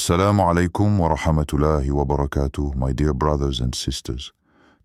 Assalamu alaikum wa rahmatullahi wa barakatuh, my dear brothers and sisters.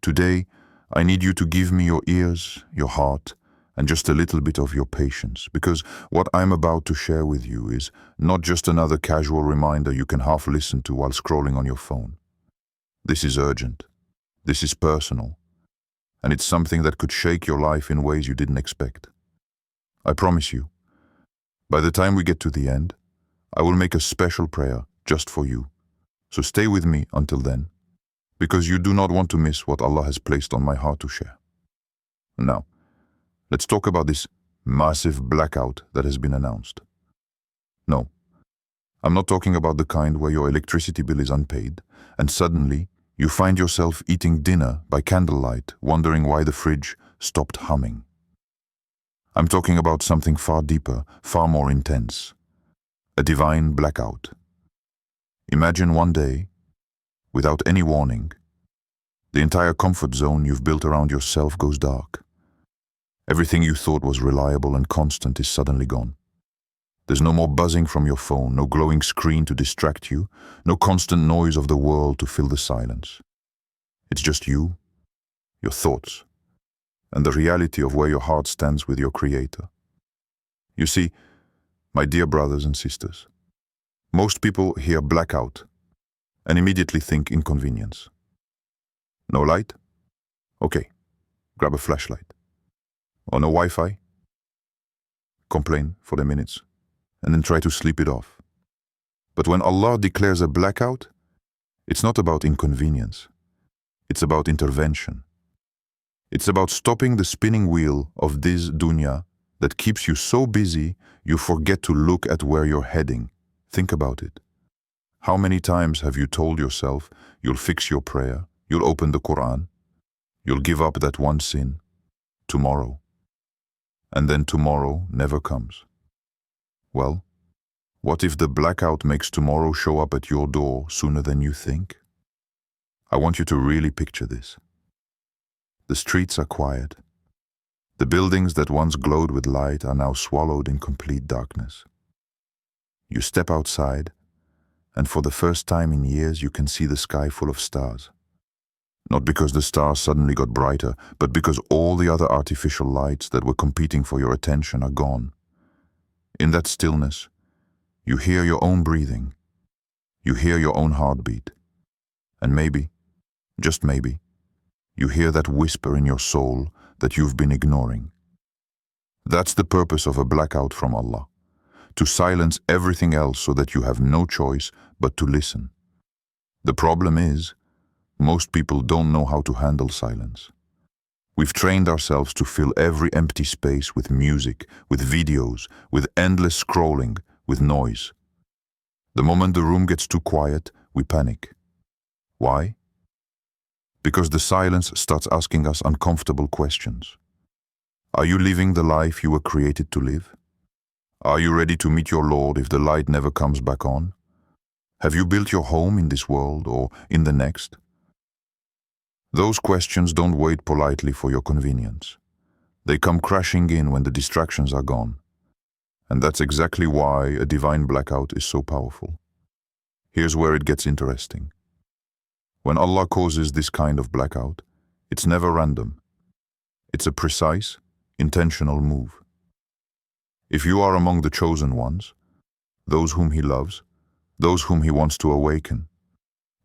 Today, I need you to give me your ears, your heart, and just a little bit of your patience, because what I'm about to share with you is not just another casual reminder you can half listen to while scrolling on your phone. This is urgent. This is personal. And it's something that could shake your life in ways you didn't expect. I promise you, by the time we get to the end, I will make a special prayer just for you. So stay with me until then, because you do not want to miss what Allah has placed on my heart to share. Now, let's talk about this massive blackout that has been announced. No, I'm not talking about the kind where your electricity bill is unpaid, and suddenly you find yourself eating dinner by candlelight, wondering why the fridge stopped humming. I'm talking about something far deeper, far more intense. A divine blackout. Imagine one day, without any warning, the entire comfort zone you've built around yourself goes dark. Everything you thought was reliable and constant is suddenly gone. There's no more buzzing from your phone, no glowing screen to distract you, no constant noise of the world to fill the silence. It's just you, your thoughts, and the reality of where your heart stands with your Creator. You see, my dear brothers and sisters, most people hear blackout and immediately think inconvenience. No light? Okay, grab a flashlight. Or no Wi-Fi? Complain for the minutes and then try to sleep it off. But when Allah declares a blackout, it's not about inconvenience. It's about intervention. It's about stopping the spinning wheel of this dunya that keeps you so busy you forget to look at where you're heading. Think about it. How many times have you told yourself you'll fix your prayer, you'll open the Quran, you'll give up that one sin tomorrow, and then tomorrow never comes? Well, what if the blackout makes tomorrow show up at your door sooner than you think? I want you to really picture this. The streets are quiet. The buildings that once glowed with light are now swallowed in complete darkness. You step outside, and for the first time in years you can see the sky full of stars. Not because the stars suddenly got brighter, but because all the other artificial lights that were competing for your attention are gone. In that stillness, you hear your own breathing. You hear your own heartbeat. And maybe, just maybe, you hear that whisper in your soul that you've been ignoring. That's the purpose of a blackout from Allah, to silence everything else so that you have no choice but to listen. The problem is, most people don't know how to handle silence. We've trained ourselves to fill every empty space with music, with videos, with endless scrolling, with noise. The moment the room gets too quiet, we panic. Why? Because the silence starts asking us uncomfortable questions. Are you living the life you were created to live? Are you ready to meet your Lord if the light never comes back on? Have you built your home in this world or in the next? Those questions don't wait politely for your convenience. They come crashing in when the distractions are gone. And that's exactly why a divine blackout is so powerful. Here's where it gets interesting. When Allah causes this kind of blackout, it's never random. It's a precise, intentional move. If you are among the chosen ones, those whom He loves, those whom He wants to awaken,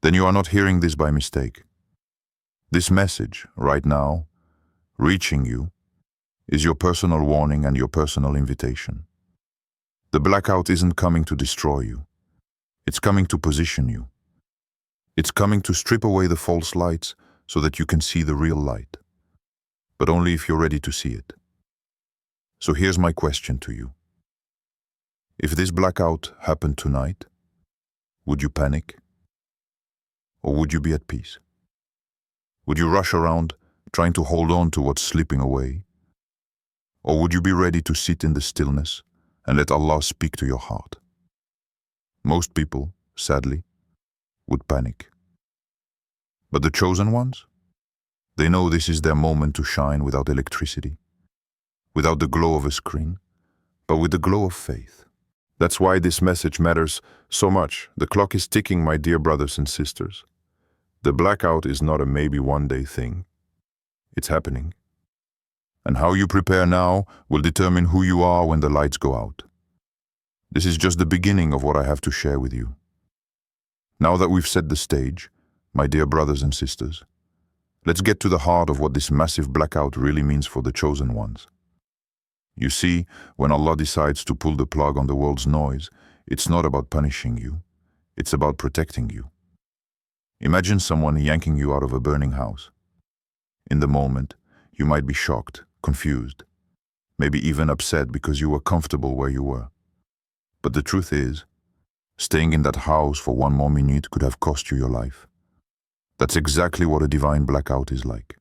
then you are not hearing this by mistake. This message, right now, reaching you, is your personal warning and your personal invitation. The blackout isn't coming to destroy you. It's coming to position you. It's coming to strip away the false lights so that you can see the real light. But only if you're ready to see it. So here's my question to you. If this blackout happened tonight, would you panic? Or would you be at peace? Would you rush around trying to hold on to what's slipping away? Or would you be ready to sit in the stillness and let Allah speak to your heart? Most people, sadly, would panic. But the chosen ones? They know this is their moment to shine without electricity, without the glow of a screen, but with the glow of faith. That's why this message matters so much. The clock is ticking, my dear brothers and sisters. The blackout is not a maybe one day thing. It's happening. And how you prepare now will determine who you are when the lights go out. This is just the beginning of what I have to share with you. Now that we've set the stage, my dear brothers and sisters, let's get to the heart of what this massive blackout really means for the chosen ones. You see, when Allah decides to pull the plug on the world's noise, it's not about punishing you, it's about protecting you. Imagine someone yanking you out of a burning house. In the moment, you might be shocked, confused, maybe even upset because you were comfortable where you were. But the truth is, staying in that house for one more minute could have cost you your life. That's exactly what a divine blackout is like.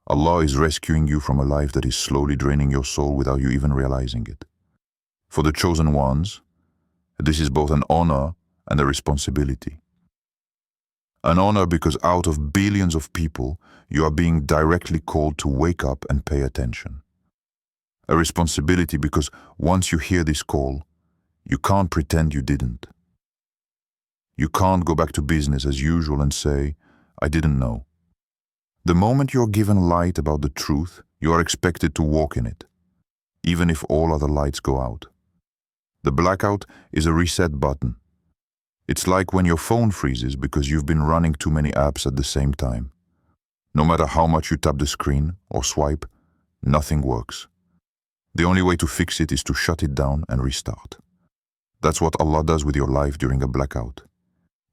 Allah is rescuing you from a life that is slowly draining your soul without you even realizing it. For the chosen ones, this is both an honor and a responsibility. An honor because out of billions of people, you are being directly called to wake up and pay attention. A responsibility because once you hear this call, you can't pretend you didn't. You can't go back to business as usual and say, I didn't know. The moment you're given light about the truth, you are expected to walk in it, even if all other lights go out. The blackout is a reset button. It's like when your phone freezes because you've been running too many apps at the same time. No matter how much you tap the screen or swipe, nothing works. The only way to fix it is to shut it down and restart. That's what Allah does with your life during a blackout.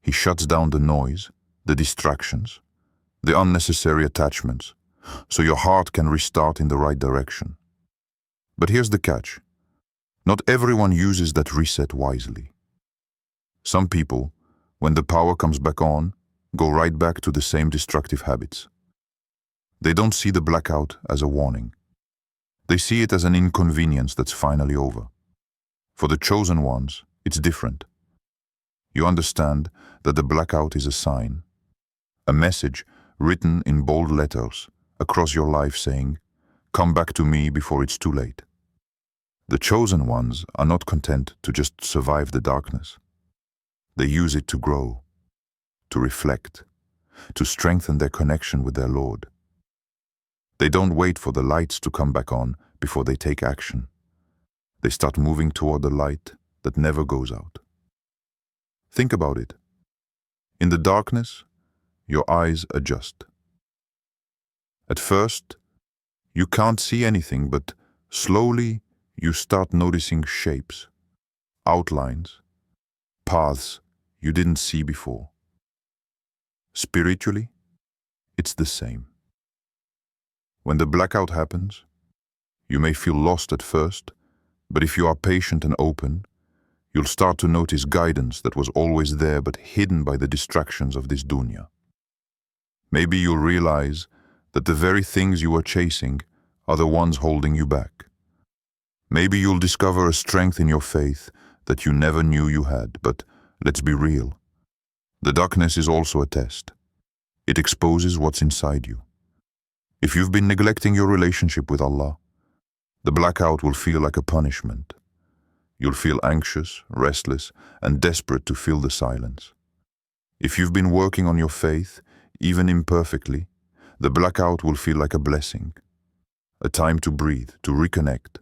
He shuts down the noise, the distractions, the unnecessary attachments, so your heart can restart in the right direction. But here's the catch. Not everyone uses that reset wisely. Some people, when the power comes back on, go right back to the same destructive habits. They don't see the blackout as a warning. They see it as an inconvenience that's finally over. For the chosen ones, it's different. You understand that the blackout is a sign, a message written in bold letters across your life saying, come back to me before it's too late. The chosen ones are not content to just survive the darkness. They use it to grow, to reflect, to strengthen their connection with their Lord. They don't wait for the lights to come back on before they take action. They start moving toward the light that never goes out. Think about it. In the darkness, your eyes adjust. At first, you can't see anything, but slowly you start noticing shapes, outlines, paths you didn't see before. Spiritually, it's the same. When the blackout happens, you may feel lost at first, but if you are patient and open, you'll start to notice guidance that was always there but hidden by the distractions of this dunya. Maybe you'll realize that the very things you are chasing are the ones holding you back. Maybe you'll discover a strength in your faith that you never knew you had, but let's be real. The darkness is also a test. It exposes what's inside you. If you've been neglecting your relationship with Allah, the blackout will feel like a punishment. You'll feel anxious, restless, and desperate to fill the silence. If you've been working on your faith, even imperfectly, the blackout will feel like a blessing, a time to breathe, to reconnect,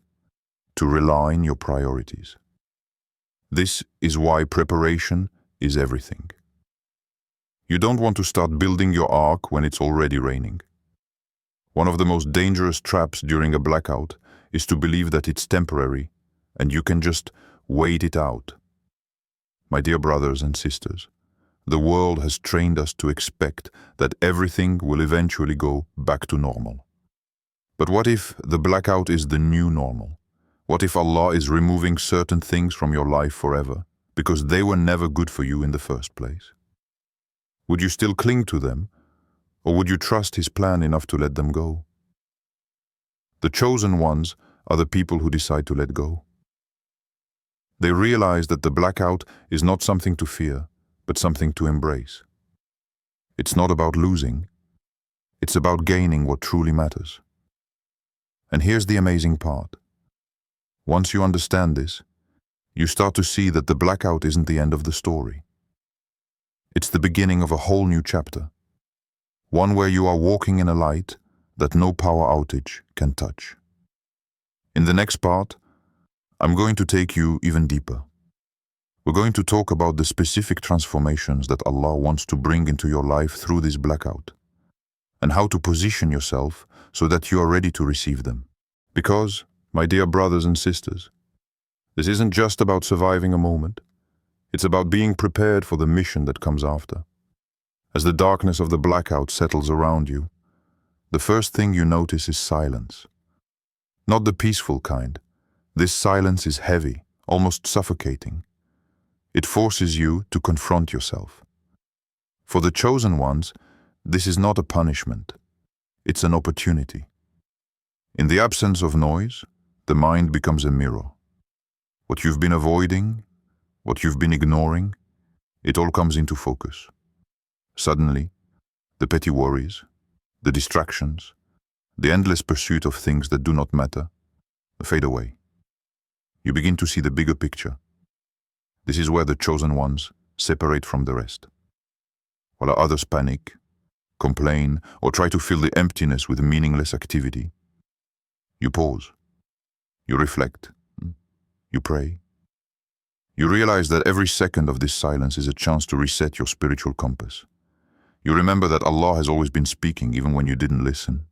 to realign your priorities. This is why preparation is everything. You don't want to start building your ark when it's already raining. One of the most dangerous traps during a blackout is to believe that it's temporary and you can just wait it out. My dear brothers and sisters, the world has trained us to expect that everything will eventually go back to normal. But what if the blackout is the new normal? What if Allah is removing certain things from your life forever because they were never good for you in the first place? Would you still cling to them, or would you trust His plan enough to let them go? The chosen ones are the people who decide to let go. They realize that the blackout is not something to fear, but something to embrace. It's not about losing, it's about gaining what truly matters. And here's the amazing part. Once you understand this, you start to see that the blackout isn't the end of the story. It's the beginning of a whole new chapter, one where you are walking in a light that no power outage can touch. In the next part, I'm going to take you even deeper. We're going to talk about the specific transformations that Allah wants to bring into your life through this blackout, and how to position yourself so that you are ready to receive them. Because, my dear brothers and sisters, this isn't just about surviving a moment, it's about being prepared for the mission that comes after. As the darkness of the blackout settles around you, the first thing you notice is silence. Not the peaceful kind. This silence is heavy, almost suffocating. It forces you to confront yourself. For the chosen ones, this is not a punishment. It's an opportunity. In the absence of noise, the mind becomes a mirror. What you've been avoiding, what you've been ignoring, it all comes into focus. Suddenly, the petty worries, the distractions, the endless pursuit of things that do not matter, fade away. You begin to see the bigger picture. This is where the chosen ones separate from the rest. While others panic, complain, or try to fill the emptiness with meaningless activity, you pause. You reflect. You pray. You realize that every second of this silence is a chance to reset your spiritual compass. You remember that Allah has always been speaking even when you didn't listen.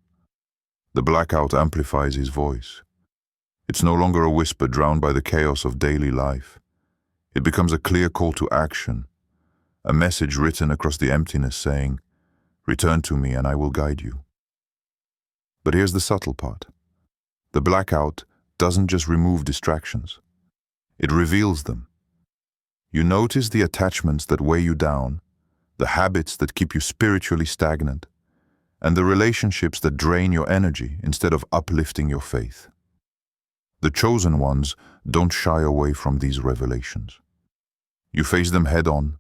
The blackout amplifies His voice. It's no longer a whisper drowned by the chaos of daily life. It becomes a clear call to action, a message written across the emptiness saying, "Return to me and I will guide you." But here's the subtle part. The blackout doesn't just remove distractions. It reveals them. You notice the attachments that weigh you down, the habits that keep you spiritually stagnant, and the relationships that drain your energy instead of uplifting your faith. The chosen ones don't shy away from these revelations. You face them head on.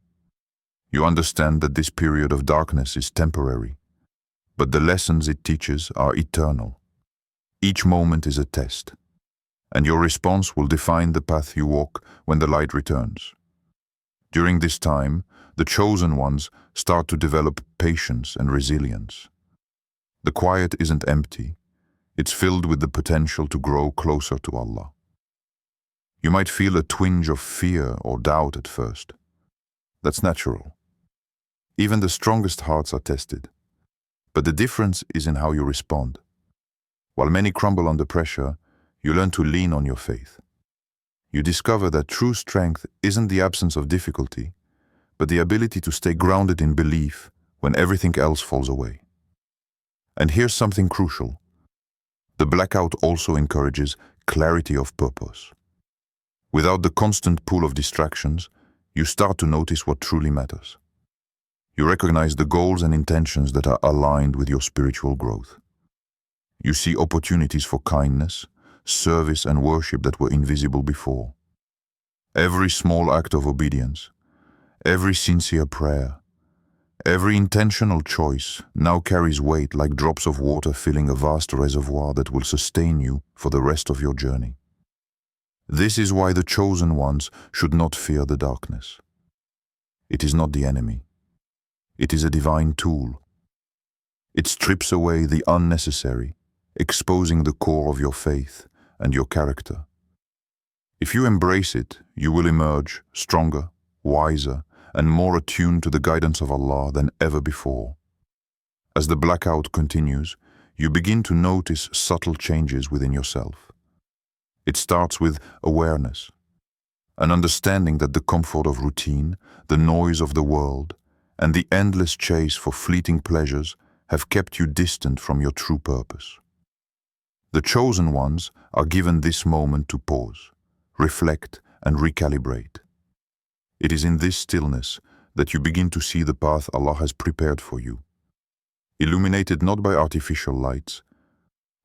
You understand that this period of darkness is temporary, but the lessons it teaches are eternal. Each moment is a test, and your response will define the path you walk when the light returns. During this time, the chosen ones start to develop patience and resilience. The quiet isn't empty. It's filled with the potential to grow closer to Allah. You might feel a twinge of fear or doubt at first. That's natural. Even the strongest hearts are tested. But the difference is in how you respond. While many crumble under pressure, you learn to lean on your faith. You discover that true strength isn't the absence of difficulty, but the ability to stay grounded in belief when everything else falls away. And here's something crucial. The blackout also encourages clarity of purpose. Without the constant pool of distractions, you start to notice what truly matters. You recognize the goals and intentions that are aligned with your spiritual growth. You see opportunities for kindness, service, and worship that were invisible before. Every small act of obedience, every sincere prayer, every intentional choice now carries weight like drops of water filling a vast reservoir that will sustain you for the rest of your journey. This is why the chosen ones should not fear the darkness. It is not the enemy. It is a divine tool. It strips away the unnecessary, exposing the core of your faith and your character. If you embrace it, you will emerge stronger, wiser, and more attuned to the guidance of Allah than ever before. As the blackout continues, you begin to notice subtle changes within yourself. It starts with awareness, an understanding that the comfort of routine, the noise of the world, and the endless chase for fleeting pleasures have kept you distant from your true purpose. The chosen ones are given this moment to pause, reflect, and recalibrate. It is in this stillness that you begin to see the path Allah has prepared for you, illuminated not by artificial lights,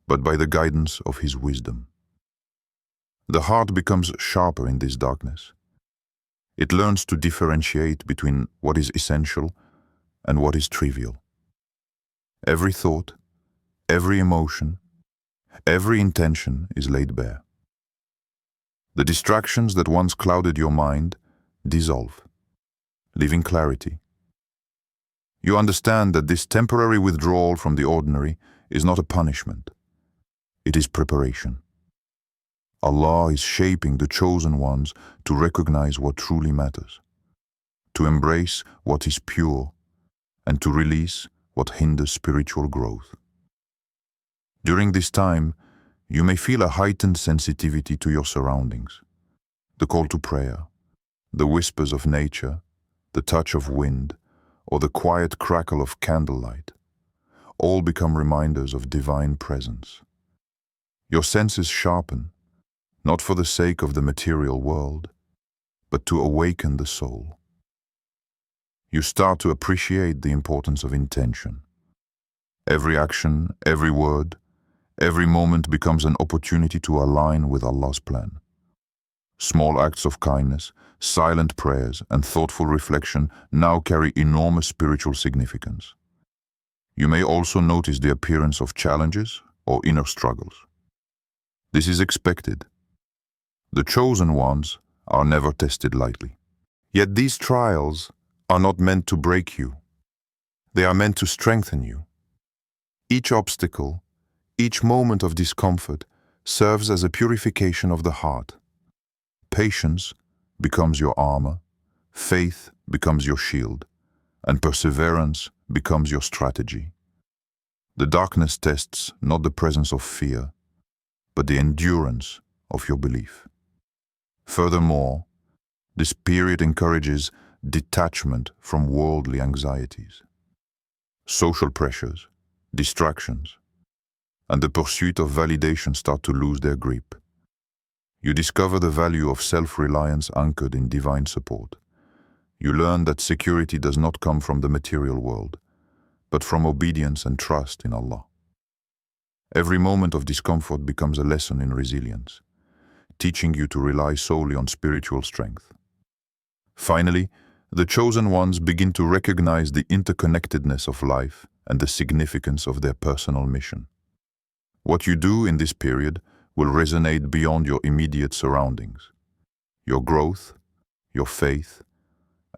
but by the guidance of His wisdom. The heart becomes sharper in this darkness. It learns to differentiate between what is essential and what is trivial. Every thought, every emotion, every intention is laid bare. The distractions that once clouded your mind dissolve, leaving clarity. You understand that this temporary withdrawal from the ordinary is not a punishment. It is preparation. Allah is shaping the chosen ones to recognize what truly matters, to embrace what is pure, and to release what hinders spiritual growth. During this time, you may feel a heightened sensitivity to your surroundings, the call to prayer, the whispers of nature, the touch of wind, or the quiet crackle of candlelight. All become reminders of divine presence. Your senses sharpen, not for the sake of the material world, but to awaken the soul. You start to appreciate the importance of intention. Every action, every word, every moment becomes an opportunity to align with Allah's plan. Small acts of kindness, silent prayers, and thoughtful reflection now carry enormous spiritual significance. You may also notice the appearance of challenges or inner struggles. This is expected. The chosen ones are never tested lightly. Yet these trials are not meant to break you. They are meant to strengthen you. Each obstacle, each moment of discomfort serves as a purification of the heart. Patience becomes your armor, faith becomes your shield, and perseverance becomes your strategy. The darkness tests not the presence of fear, but the endurance of your belief. Furthermore, this period encourages detachment from worldly anxieties, social pressures, distractions, and the pursuit of validation start to lose their grip. You discover the value of self-reliance anchored in divine support. You learn that security does not come from the material world, but from obedience and trust in Allah. Every moment of discomfort becomes a lesson in resilience, teaching you to rely solely on spiritual strength. Finally, the chosen ones begin to recognize the interconnectedness of life and the significance of their personal mission. What you do in this period will resonate beyond your immediate surroundings. Your growth, your faith,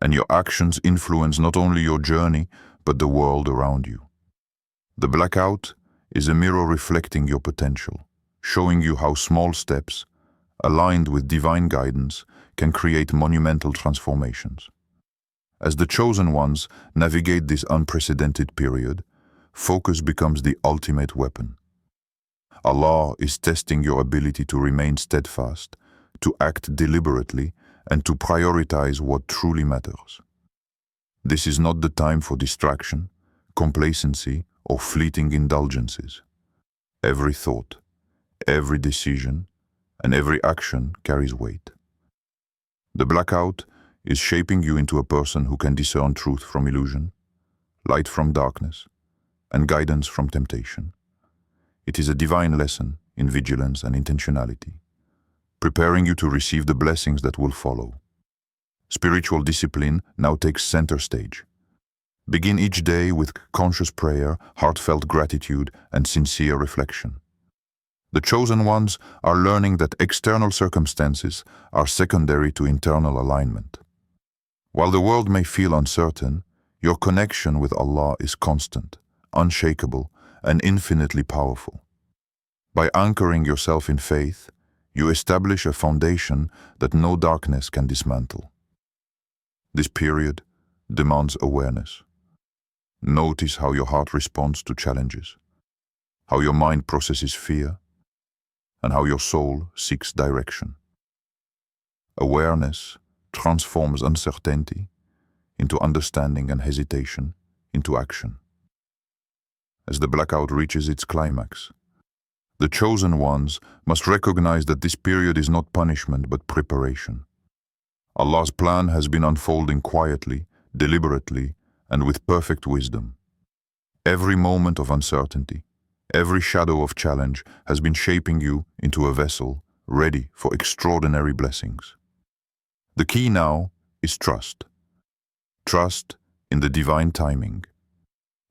and your actions influence not only your journey, but the world around you. The blackout is a mirror reflecting your potential, showing you how small steps, aligned with divine guidance, can create monumental transformations. As the chosen ones navigate this unprecedented period, focus becomes the ultimate weapon. Allah is testing your ability to remain steadfast, to act deliberately, and to prioritize what truly matters. This is not the time for distraction, complacency, or fleeting indulgences. Every thought, every decision, and every action carries weight. The blackout is shaping you into a person who can discern truth from illusion, light from darkness, and guidance from temptation. It is a divine lesson in vigilance and intentionality, preparing you to receive the blessings that will follow. Spiritual discipline now takes center stage. Begin each day with conscious prayer, heartfelt gratitude, and sincere reflection. The chosen ones are learning that external circumstances are secondary to internal alignment. While the world may feel uncertain, your connection with Allah is constant, unshakable, and infinitely powerful. By anchoring yourself in faith, you establish a foundation that no darkness can dismantle. This period demands awareness. Notice how your heart responds to challenges, how your mind processes fear, and how your soul seeks direction. Awareness transforms uncertainty into understanding and hesitation into action. As the blackout reaches its climax, the chosen ones must recognize that this period is not punishment but preparation. Allah's plan has been unfolding quietly, deliberately, and with perfect wisdom. Every moment of uncertainty, every shadow of challenge has been shaping you into a vessel ready for extraordinary blessings. The key now is trust. Trust in the divine timing.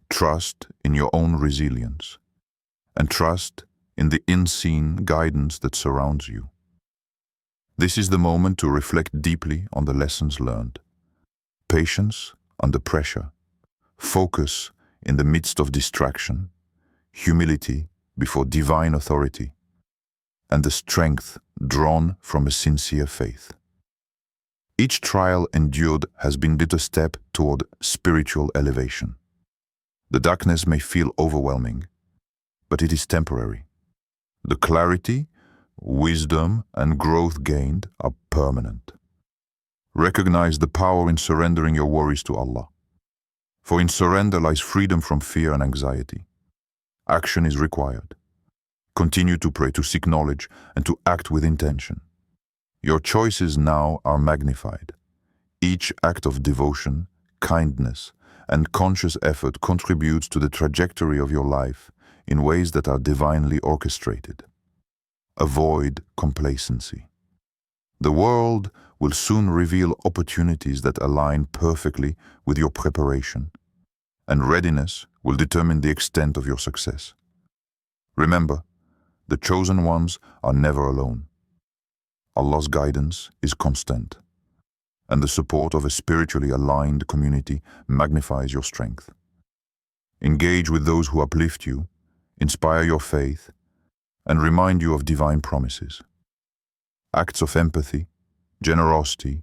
Trust in your own resilience. And trust in the unseen guidance that surrounds you. This is the moment to reflect deeply on the lessons learned. Patience under pressure, focus in the midst of distraction, humility before divine authority, and the strength drawn from a sincere faith. Each trial endured has been but a step toward spiritual elevation. The darkness may feel overwhelming, but it is temporary. The clarity, wisdom, and growth gained are permanent. Recognize the power in surrendering your worries to Allah. For in surrender lies freedom from fear and anxiety. Action is required. Continue to pray, to seek knowledge, and to act with intention. Your choices now are magnified. Each act of devotion, kindness, and conscious effort contributes to the trajectory of your life in ways that are divinely orchestrated. Avoid complacency. The world will soon reveal opportunities that align perfectly with your preparation, and readiness will determine the extent of your success. Remember, the chosen ones are never alone. Allah's guidance is constant, and the support of a spiritually aligned community magnifies your strength. Engage with those who uplift you, inspire your faith, and remind you of divine promises. Acts of empathy, generosity,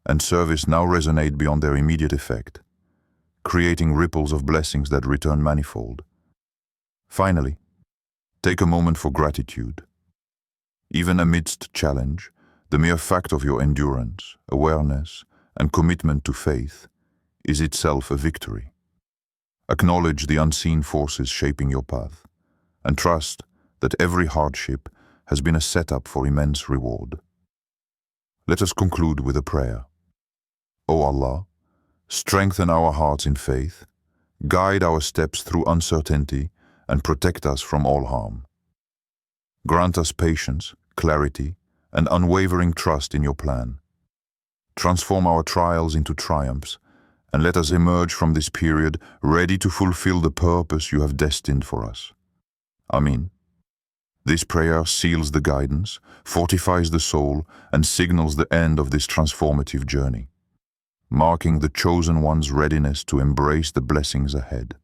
and service now resonate beyond their immediate effect, creating ripples of blessings that return manifold. Finally, take a moment for gratitude. Even amidst challenge, the mere fact of your endurance, awareness, and commitment to faith is itself a victory. Acknowledge the unseen forces shaping your path, and trust that every hardship has been a setup for immense reward. Let us conclude with a prayer. O Allah, strengthen our hearts in faith, guide our steps through uncertainty, and protect us from all harm. Grant us patience, clarity, and unwavering trust in your plan. Transform our trials into triumphs, and let us emerge from this period ready to fulfill the purpose you have destined for us. Amen. This prayer seals the guidance, fortifies the soul, and signals the end of this transformative journey, marking the chosen one's readiness to embrace the blessings ahead.